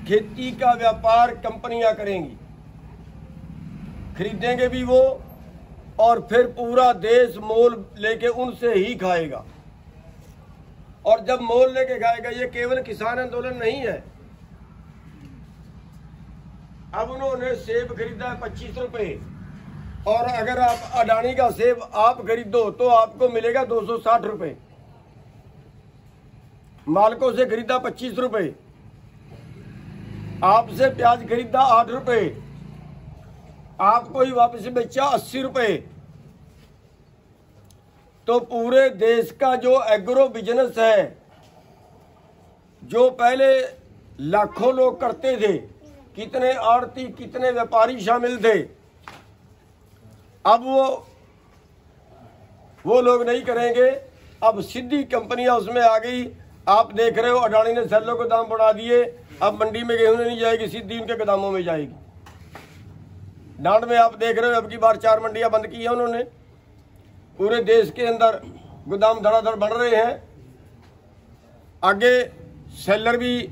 खेती का व्यापार कंपनियां करेंगी, खरीदेंगे भी वो, और फिर पूरा देश मोल लेके उनसे ही खाएगा। और जब मोल लेके खाएगा, ये केवल किसान आंदोलन नहीं है। अब उन्होंने सेब खरीदा है 25 रुपए, और अगर आप अडानी का सेब आप खरीदो तो आपको मिलेगा 260 रुपए। मालकों से खरीदा 25 रुपए, आपसे प्याज खरीदा 8 रुपए, आपको ही वापस बेचा 80 रुपए। तो पूरे देश का जो एग्रो बिजनेस है, जो पहले लाखों लोग करते थे, कितने आड़ती कितने व्यापारी शामिल थे, अब वो लोग नहीं करेंगे। अब सीधी कंपनियां उसमें आ गई। आप देख रहे हो अडानी ने सेलों के दाम बढ़ा दिए, अब मंडी में गेहूं नहीं जाएगी, सीधी उनके गोदामों में जाएगी। डांड में आप देख रहे हो अब की बार 4 मंडियां बंद की है उन्होंने। पूरे देश के अंदर गोदाम धड़ाधड़ बढ़ रहे हैं। आगे सेलर भी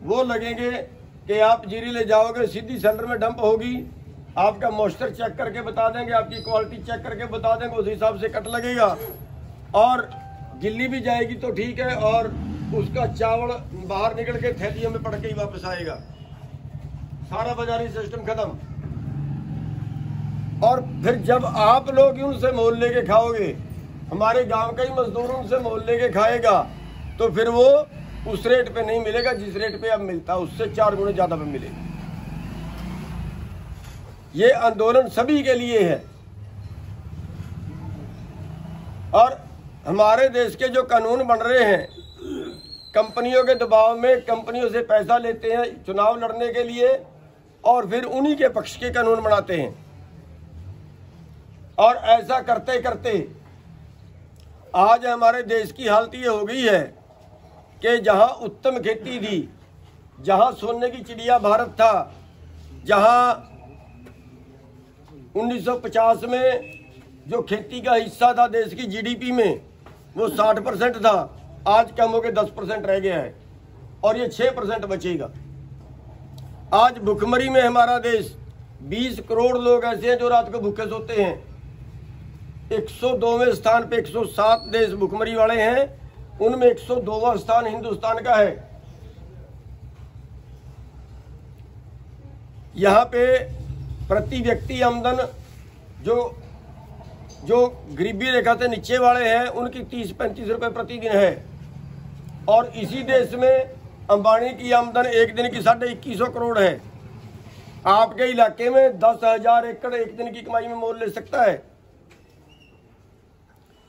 वो लगेंगे कि आप जीरी ले जाओगे, सीधी सेलर में डंप होगी, आपका मॉइस्चर चेक करके बता देंगे, आपकी क्वालिटी चेक करके बता देंगे, उस हिसाब से कट लगेगा। और गिल्ली भी जाएगी तो ठीक है, और उसका चावल बाहर निकल के थैलियों में पड़ के ही वापस आएगा। सारा बाजारी सिस्टम खत्म। और फिर जब आप लोग उनसे मोल लेके खाओगे, हमारे गांव का ही मजदूर उनसे मोल लेके खाएगा, तो फिर वो उस रेट पे नहीं मिलेगा जिस रेट पे अब मिलता है, उससे 4 गुना ज्यादा पे मिलेगा। ये आंदोलन सभी के लिए है। और हमारे देश के जो कानून बन रहे हैं, कंपनियों के दबाव में कंपनियों से पैसा लेते हैं चुनाव लड़ने के लिए, और फिर उन्हीं के पक्ष के कानून बनाते हैं। और ऐसा करते करते आज हमारे देश की हालत ये हो गई है कि जहां उत्तम खेती थी, जहां सोने की चिड़िया भारत था, जहां 1950 में जो खेती का हिस्सा था देश की जीडीपी में वो 60% था, आज कम होकर 10% रह गया है, और ये 6% बचेगा। आज भुखमरी में हमारा देश, 20 करोड़ लोग ऐसे हैं जो रात को भूखे सोते हैं। 102वें स्थान पे 107 देश भुखमरी वाले हैं, उनमें 102वां स्थान हिंदुस्तान का है। यहाँ पे प्रति व्यक्ति आमदन जो गरीबी रेखा से नीचे वाले हैं उनकी 30-35 रुपए प्रतिदिन है। और इसी देश में अंबानी की आमदन एक दिन की 2150 करोड़ है। आपके इलाके में 10,000 एकड़ एक दिन की कमाई में मोल ले सकता है।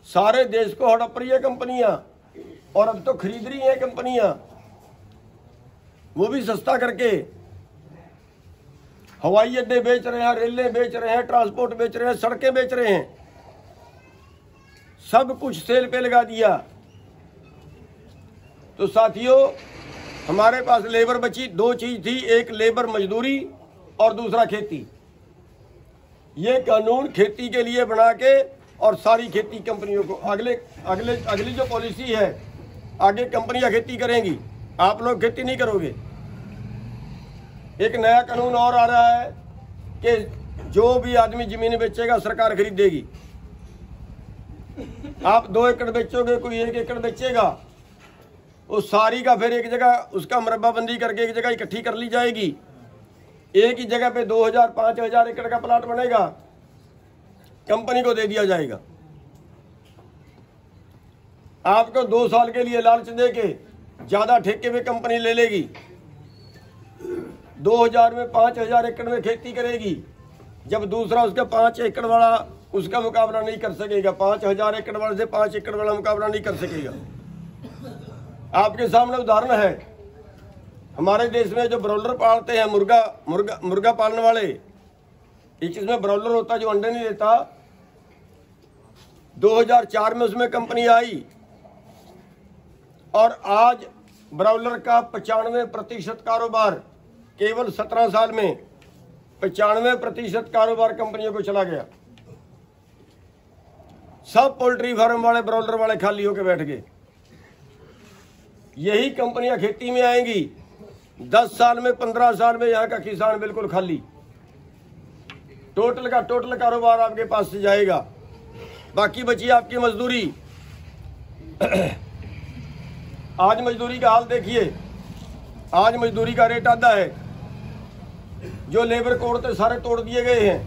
सारे देश को हड़प रही है कंपनियां, और अब तो खरीद रही हैं कंपनियां, वो भी सस्ता करके। हवाई अड्डे बेच रहे हैं, रेलें बेच रहे हैं, ट्रांसपोर्ट बेच रहे हैं, सड़कें बेच रहे हैं, सब कुछ सेल पे लगा दिया। तो साथियों, हमारे पास लेबर बची, 2 चीज थी, एक लेबर मजदूरी और दूसरा खेती। ये कानून खेती के लिए बना के, और सारी खेती कंपनियों को अगली जो पॉलिसी है, आगे कंपनियां खेती करेंगी, आप लोग खेती नहीं करोगे। एक नया कानून और आ रहा है कि जो भी आदमी जमीन बेचेगा सरकार खरीदेगी। आप 2 एकड़ बेचोगे, कोई 1 एकड़ बेचेगा, वो सारी का फिर एक जगह उसका मरब्बाबंदी करके एक जगह इकट्ठी कर ली जाएगी। एक ही जगह पे 2000-5000 एकड़ का प्लाट बनेगा, कंपनी को दे दिया जाएगा। आपको 2 साल के लिए लालच देके ज्यादा ठेके में कंपनी ले लेगी, 2000 में 5000 एकड़ में खेती करेगी, जब दूसरा उसका 5 एकड़ वाला उसका मुकाबला नहीं कर सकेगा, 5000 एकड़ वाले से 5 एकड़ वाला मुकाबला नहीं कर सकेगा। आपके सामने उदाहरण है, हमारे देश में जो ब्रॉयलर पालते हैं, मुर्गा पालने वाले, एक इसमें ब्रॉयलर होता है जो अंडे नहीं देता। 2004 में उसमें कंपनी आई, और आज ब्रॉयलर का 95% कारोबार केवल 17 साल में 95% कारोबार कंपनियों को चला गया। सब पोल्ट्री फार्म वाले, ब्रॉयलर वाले खाली होकर बैठ गए। यही कंपनियां खेती में आएंगी, 10 साल में 15 साल में यहाँ का किसान बिल्कुल खाली, टोटल का टोटल कारोबार आपके पास से जाएगा। बाकी बची आपकी मजदूरी। आज मजदूरी का हाल देखिए, आज मजदूरी का रेट आधा है। जो लेबर कोड थे सारे तोड़ दिए गए हैं।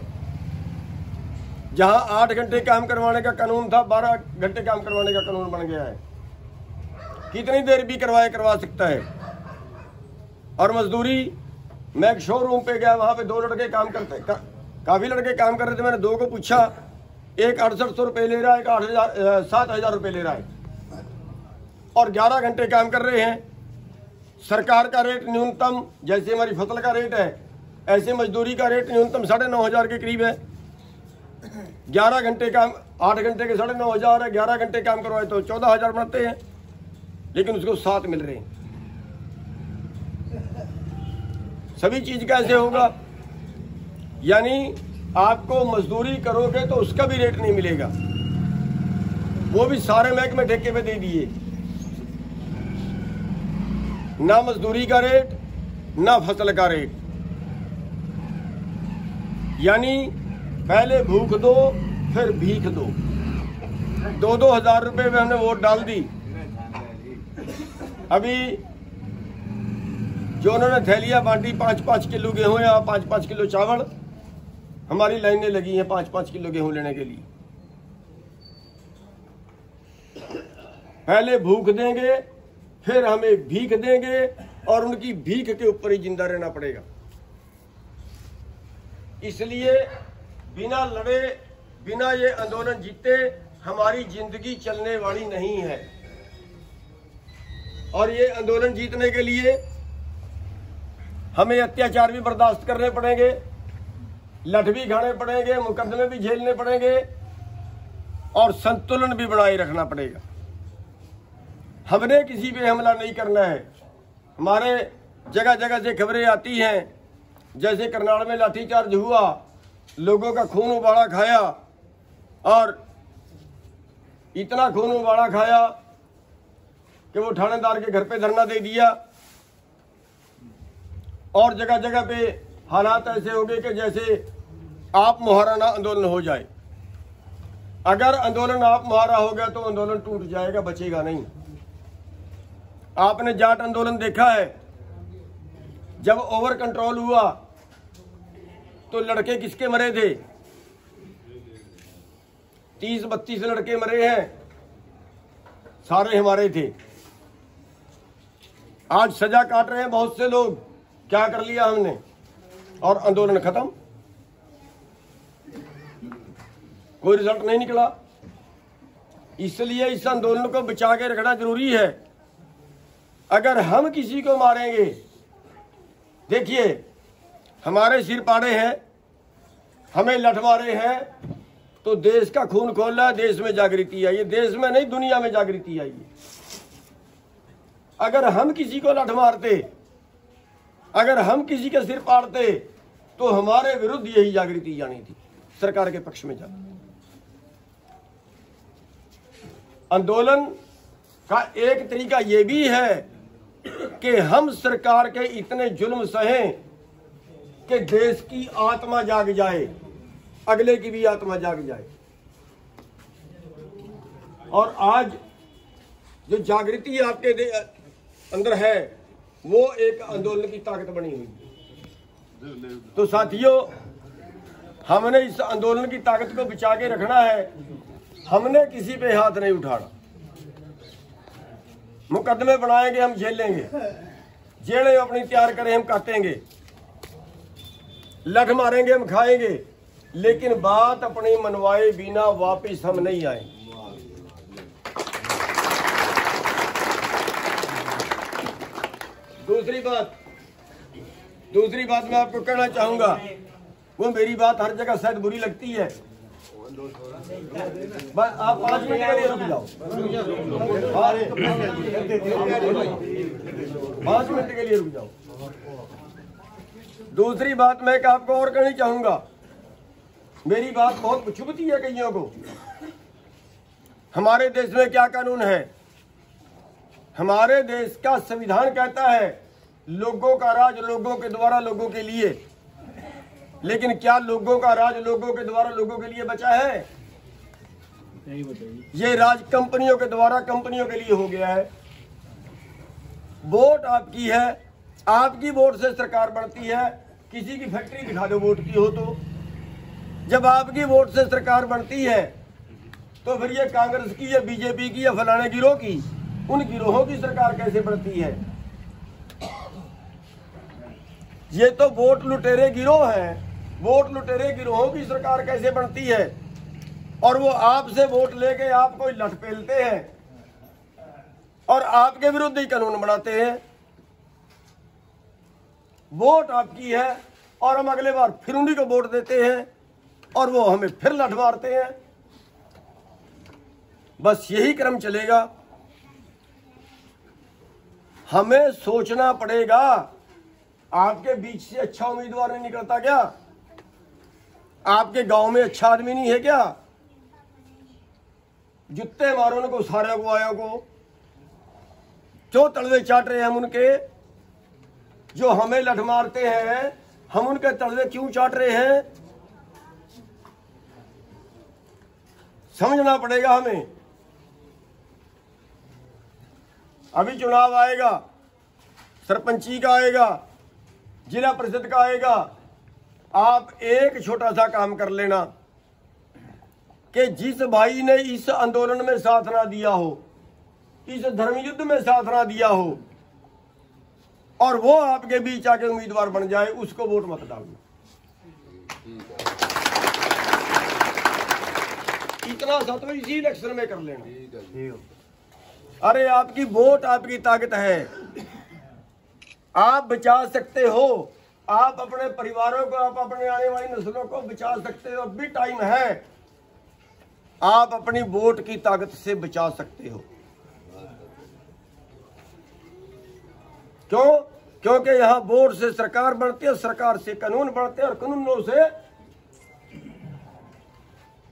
जहां 8 घंटे काम करवाने का कानून था, 12 घंटे काम करवाने का कानून बन गया है। कितनी देर भी करवा सकता है। और मजदूरी, मैं एक शोरूम पे गया, वहां पे 2 लड़के काम करते, काफी लड़के काम कर रहे थे। मैंने 2 को पूछा, एक 6800 रुपये ले रहा है, एक 7000 रुपये ले रहा है, और 11 घंटे काम कर रहे हैं। सरकार का रेट न्यूनतम, जैसे हमारी फसल का रेट है, ऐसे मजदूरी का रेट न्यूनतम 9500 के करीब है। 11 घंटे काम, 8 घंटे के 9500 है, 11 घंटे काम करवाए तो 14000 बनाते हैं, लेकिन उसको 7 मिल रहे हैं। सभी चीज का ऐसे होगा, यानी आपको मजदूरी करोगे तो उसका भी रेट नहीं मिलेगा। वो भी सारे महकमे ठेके पे दे दिए, ना मजदूरी का रेट ना फसल का रेट। यानी पहले भूख दो फिर भीख दो। 2-2 हजार रुपये में हमने वोट डाल दी। अभी जो उन्होंने थैलियां बांटी, 5-5 किलो गेहूं या 5-5 किलो चावल, हमारी लाइनें लगी हैं 5-5 किलो गेहूं लेने के लिए। पहले भूख देंगे फिर हमें भीख देंगे, और उनकी भीख के ऊपर ही जिंदा रहना पड़ेगा। इसलिए बिना लड़े, बिना ये आंदोलन जीते हमारी जिंदगी चलने वाली नहीं है। और ये आंदोलन जीतने के लिए हमें अत्याचार भी बर्दाश्त करने पड़ेंगे, लठ भी खाने पड़ेंगे, मुकदमे भी झेलने पड़ेंगे, और संतुलन भी बनाए रखना पड़ेगा। हमने किसी पे हमला नहीं करना है। हमारे जगह जगह से खबरें आती हैं, जैसे करनाल में लाठीचार्ज हुआ, लोगों का खून उबाला खाया, और इतना खून उबाला खाया कि वो थानेदार के घर पे धरना दे दिया। और जगह जगह पे हालात ऐसे हो गए कि जैसे आप मुहाराना आंदोलन हो जाए। अगर आंदोलन आप मुहारा हो गया तो आंदोलन टूट जाएगा, बचेगा नहीं। आपने जाट आंदोलन देखा है, जब ओवर कंट्रोल हुआ तो लड़के किसके मरे थे? 30-32 लड़के मरे हैं, सारे हमारे थे। आज सजा काट रहे हैं बहुत से लोग। क्या कर लिया हमने? और आंदोलन खत्म, कोई रिजल्ट नहीं निकला। इसलिए इस आंदोलन को बचा के रखना जरूरी है। अगर हम किसी को मारेंगे, देखिए हमारे सिर पाड़े हैं, हमें लठ मारे हैं, तो देश का खून खोला, देश में जागृति आई है। देश में नहीं, दुनिया में जागृति आई है। अगर हम किसी को लठ मारते, अगर हम किसी के सिर पाड़ते, तो हमारे विरुद्ध यही जागृति आनी थी, सरकार के पक्ष में जाती। आंदोलन का एक तरीका यह भी है कि हम सरकार के इतने जुल्म सहें कि देश की आत्मा जाग जाए, अगले की भी आत्मा जाग जाए। और आज जो जागृति आपके अंदर है, वो एक आंदोलन की ताकत बनी हुई है। तो साथियों, हमने इस आंदोलन की ताकत को बचा के रखना है। हमने किसी पे हाथ नहीं उठाना। मुकदमे बनाएंगे हम झेलेंगे, जेड़े अपनी तैयार करें हम काटेंगे, लठ मारेंगे हम खाएंगे, लेकिन बात अपनी मनवाए बिना वापिस हम नहीं आएंगे। दूसरी बात मैं आपको कहना चाहूंगा, वो मेरी बात हर जगह शायद बुरी लगती है, बस आप 5 मिनट के लिए रुक जाओ। 5 मिनट के लिए रुक जाओ। दूसरी बात मैं आपको और कहनी चाहूंगा, मेरी बात बहुत चुभती है कईयों को। हमारे देश में क्या कानून है? हमारे देश का संविधान कहता है लोगों का राज लोगों के द्वारा लोगों के लिए, लेकिन क्या लोगों का राज लोगों के द्वारा लोगों के लिए बचा है? ये राज कंपनियों के द्वारा कंपनियों के लिए हो गया है। वोट आपकी है, आपकी वोट से सरकार बनती है। किसी की फैक्ट्री दिखा दो वोट की हो तो। जब आपकी वोट से सरकार बनती है तो फिर ये कांग्रेस की या बीजेपी की या फलाने गिरोह की, उन गिरोहों की सरकार कैसे बनती है? ये तो वोट लुटेरे गिरोह हैं। वोट लुटेरे गिरोहों की सरकार कैसे बनती है? और वो आपसे वोट लेके आपको लठ पेलते हैं और आपके विरुद्ध ही कानून बनाते हैं। वोट आपकी है और हम अगले बार फिर उन्हीं को वोट देते हैं और वो हमें फिर लठ मारते हैं। बस यही क्रम चलेगा। हमें सोचना पड़ेगा। आपके बीच से अच्छा उम्मीदवार नहीं निकलता क्या? आपके गांव में अच्छा आदमी नहीं है क्या? जुत्ते मारो उनको, सारे को आया को, जो तलवे चाट रहे हैं हम उनके, जो हमें लठ मारते हैं हम उनके तलवे क्यों चाट रहे हैं? समझना पड़ेगा हमें। अभी चुनाव आएगा, सरपंची का आएगा, जिला परिषद का आएगा। आप एक छोटा सा काम कर लेना कि जिस भाई ने इस आंदोलन में साथ ना दिया हो, इस धर्म युद्ध में साथ ना दिया हो और वो आपके बीच आके उम्मीदवार बन जाए, उसको वोट मत डालना। इतना सा तो इसी इलेक्शन में कर लेना। अरे आपकी वोट आपकी ताकत है। आप बचा सकते हो, आप अपने परिवारों को, आप अपने आने वाली नस्लों को बचा सकते हो। अभी टाइम है, आप अपनी वोट की ताकत से बचा सकते हो। क्यों? क्योंकि यहां वोट से सरकार बनती है, सरकार से कानून बनते हैं और कानूनों से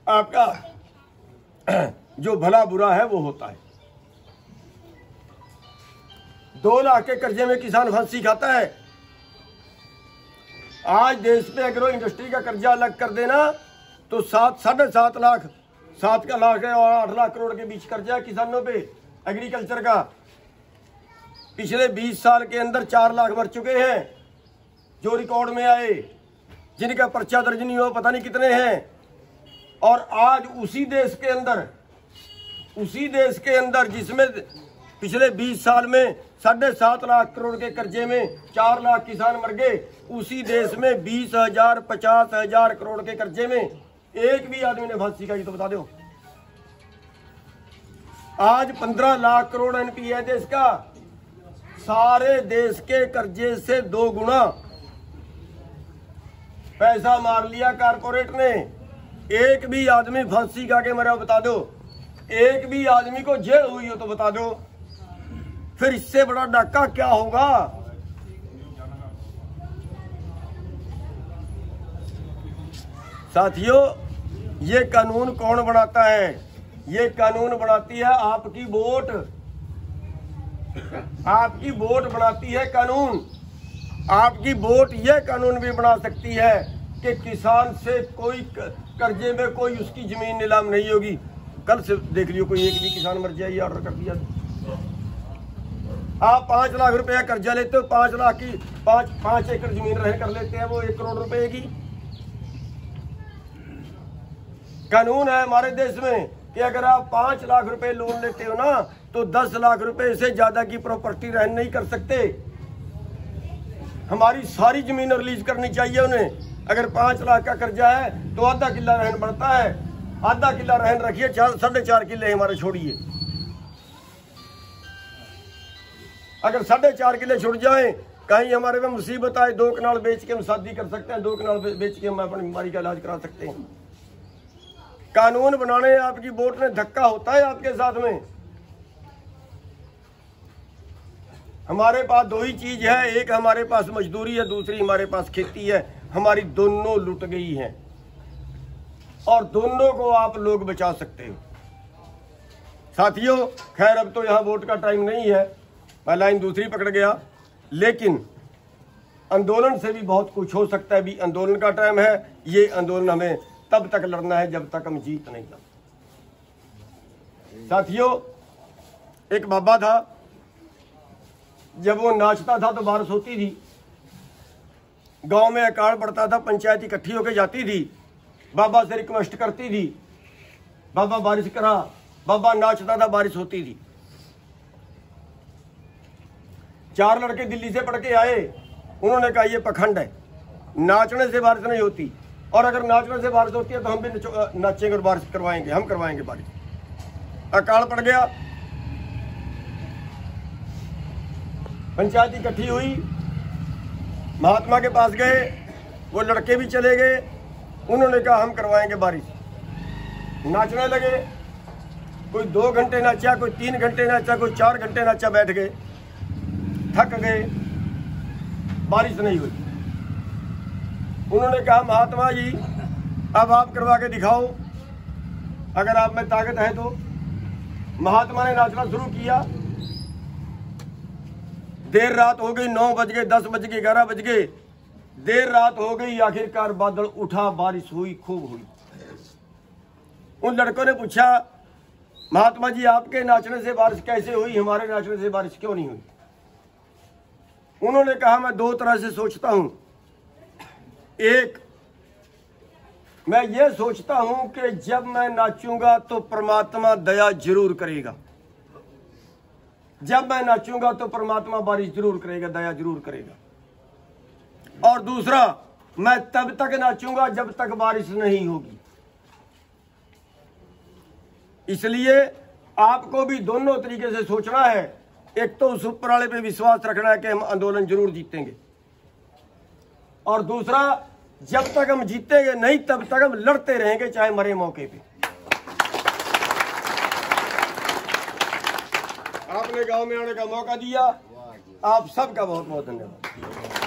आपका जो भला बुरा है वो होता है। 2 लाख के कर्जे में किसान फांसी खाता है। आज देश पे एग्रो इंडस्ट्री का कर्जा अलग कर देना तो 7.5 लाख, 7 लाख और 8 लाख करोड़ के बीच कर्जा है किसानों पे एग्रीकल्चर का। पिछले 20 साल के अंदर 4 लाख मर चुके हैं जो रिकॉर्ड में आए, जिनका पर्चा दर्ज नहीं हुआ पता नहीं कितने हैं। और आज उसी देश के अंदर जिसमें पिछले 20 साल में 7.5 लाख करोड़ के कर्जे में 4 लाख किसान मर गए, उसी देश में 20,000 50,000 करोड़ के कर्जे में एक भी आदमी ने फांसी खाई तो बता दो। आज 15 लाख करोड़ एनपी है देश का। सारे देश के कर्जे से 2 गुना पैसा मार लिया कारपोरेट ने। एक भी आदमी फांसी खा के मरा बता दो, एक भी आदमी को जेल हुई हो तो बता दो। फिर इससे बड़ा डाका क्या होगा? साथियों, ये कानून कौन बनाता है? ये कानून बनाती है आपकी वोट। आपकी वोट बनाती है कानून। आपकी वोट ये कानून भी बना सकती है कि किसान से कोई कर्जे में कोई उसकी जमीन नीलाम नहीं होगी। कल से देख लियो कोई एक भी किसान मर जाए, ऑर्डर कर दिया। आप 5 लाख रुपया कर्जा लेते हो, 5 लाख की 5 एकड़ जमीन रह कर लेते हैं, वो 1 करोड़ रुपए की। कानून है हमारे देश में कि अगर आप 5 लाख रुपए लोन लेते हो ना तो 10 लाख रुपए से ज्यादा की प्रॉपर्टी रहन नहीं कर सकते। हमारी सारी जमीन रिलीज करनी चाहिए उन्हें। अगर 5 लाख का कर्जा है तो आधा किला रहन बढ़ता है, आधा किला रहन रखिए, 4.5 किले हमारे छोड़िए। अगर 4.5 किले छुट जाए, कहीं हमारे में मुसीबत आए, 2 कनाल बेच के हम शादी कर सकते हैं, 2 कनाल बेच के हम अपनी बीमारी का इलाज करा सकते हैं। कानून बनाने आपकी वोट में धक्का होता है आपके साथ में। हमारे पास 2 ही चीज है, एक हमारे पास मजदूरी है, दूसरी हमारे पास खेती है। हमारी दोनों लुट गई हैं और दोनों को आप लोग बचा सकते हो। साथियों, खैर अब तो यहाँ वोट का टाइम नहीं है, मैं लाइन दूसरी पकड़ गया। लेकिन आंदोलन से भी बहुत कुछ हो सकता है। भी आंदोलन का टाइम है, ये आंदोलन हमें तब तक लड़ना है जब तक हम जीत नहीं जाते। साथियों, एक बाबा था, जब वो नाचता था तो बारिश होती थी, गांव में अकाल पड़ता था, पंचायत इकट्ठी होकर जाती थी, बाबा से रिक्वेस्ट करती थी, बाबा बारिश करा, बाबा नाचता था, बारिश होती थी। 4 लड़के दिल्ली से पढ़ के आए, उन्होंने कहा ये पखंड है, नाचने से बारिश नहीं होती, और अगर नाचने से बारिश होती है तो हम भी नाचेंगे और बारिश करवाएंगे, हम करवाएंगे बारिश। अकाल पड़ गया, पंचायत इकट्ठी हुई, महात्मा के पास गए, वो लड़के भी चले गए, उन्होंने कहा हम करवाएंगे बारिश। नाचने लगे, कोई 2 घंटे नाचा, कोई 3 घंटे नाचा, कोई 4 घंटे नाचा, बैठ गए, थक गए, बारिश नहीं हुई। उन्होंने कहा महात्मा जी अब आप करवा के दिखाओ, अगर आप में ताकत है तो। महात्मा ने नाचना शुरू किया, देर रात हो गई, 9 बज गए, 10 बज गए, 11 बज गए, देर रात हो गई, आखिरकार बादल उठा, बारिश हुई, खूब हुई। उन लड़कों ने पूछा महात्मा जी आपके नाचने से बारिश कैसे हुई, हमारे नाचने से बारिश क्यों नहीं हुई? उन्होंने कहा मैं 2 तरह से सोचता हूं। एक, मैं ये सोचता हूं कि जब मैं नाचूंगा तो परमात्मा दया जरूर करेगा, जब मैं नाचूंगा तो परमात्मा बारिश जरूर करेगा, दया जरूर करेगा। और दूसरा, मैं तब तक नाचूंगा जब तक बारिश नहीं होगी। इसलिए आपको भी दोनों तरीके से सोचना है। एक तो उस ऊपर वाले पे विश्वास रखना है कि हम आंदोलन जरूर जीतेंगे, और दूसरा, जब तक हम जीतेंगे नहीं तब तक हम लड़ते रहेंगे, चाहे मरे मौके पे। आपने गांव में आने का मौका दिया, आप सबका बहुत बहुत धन्यवाद।